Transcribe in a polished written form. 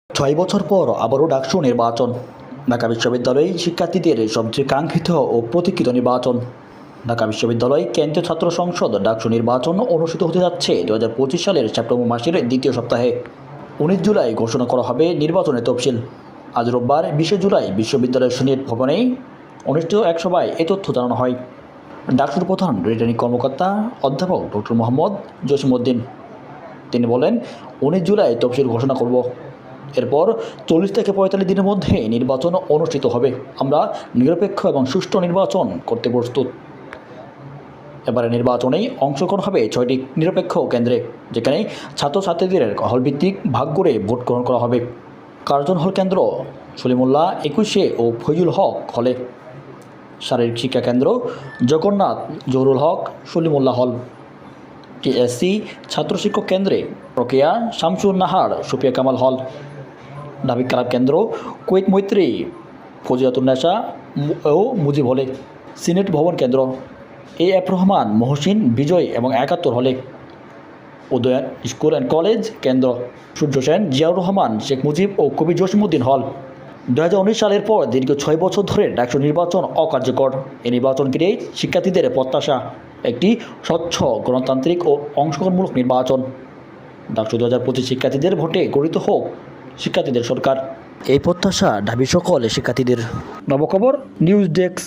৬ বছর পর আবারও ডাকসু নির্বাচন। ঢাকা বিশ্ববিদ্যালয়ে শিক্ষার্থীদের সবচেয়ে কাঙ্ক্ষিত ও প্রতীক্ষিত নির্বাচন। ঢাকা বিশ্ববিদ্যালয় কেন্দ্রীয় ছাত্র সংসদ ডাকসু নির্বাচন অনুষ্ঠিত হতে যাচ্ছে 2025 সালের সেপ্টেম্বর মাসের দ্বিতীয় সপ্তাহে। 19 জুলাই ঘোষণা করা হবে নির্বাচনের তফসিল। আজ রোববার 20 জুলাই বিশ্ববিদ্যালয়ের সিনেট ভবনে অনুষ্ঠিত এক সভায় এ তথ্য জানানো হয়। ডাকসুর প্রধান রিটার্নিং কর্মকর্তা অধ্যাপক ডক্টর মোহাম্মদ জসিমউদ্দিন তিনি বলেন, 19 জুলাই তফসিল ঘোষণা করব। এরপর 40 থেকে 45 দিনের মধ্যে নির্বাচন অনুষ্ঠিত হবে। আমরা নিরপেক্ষ এবং সুষ্ঠু নির্বাচন করতে প্রস্তুত। এবারে নির্বাচনেই অংশগ্রহণ হবে 6টি নিরপেক্ষ কেন্দ্রে, যেখানে ছাত্রছাত্রীদের হলভিত্তিক ভাগ করে ভোট গ্রহণ করা হবে। কার্জন হল কেন্দ্র সলিমুল্লাহ 21 ও ফয়জুল হক হলে, শারীরিক শিক্ষা কেন্দ্র জগন্নাথ জহুরুল হক সলিমুল্লাহ হল, টিএসসি ছাত্র শিক্ষক কেন্দ্রে রোকেয়া শামসুন নাহার সুফিয়া কামাল হল, নাবিক ক্লাব কেন্দ্র কুয়েত মৈত্রী ফজিলাতুন্নেসা ও মুজিব হলে, সিনেট ভবন কেন্দ্র এএফ রহমান মহসিন বিজয় এবং 71 হলে, উদয়ন স্কুল অ্যান্ড কলেজ কেন্দ্র সূর্য সেন জিয়াউর রহমান শেখ মুজিব ও কবি জসিমউদ্দিন হল। 2019 সালের পর দীর্ঘ 6 বছর ধরে ডাকসু নির্বাচন অকার্যকর। এই নির্বাচন ঘিরে শিক্ষার্থীদের প্রত্যাশা একটি স্বচ্ছ, গণতান্ত্রিক ও অংশগ্রহণমূলক নির্বাচন। ডাকসু 2025 শিক্ষার্থীদের ভোটে গঠিত হোক শিক্ষার্থীদের সরকার, এই প্রত্যাশা ঢাবি সকল শিক্ষার্থীদের। নবখবর নিউজ ডেস্ক।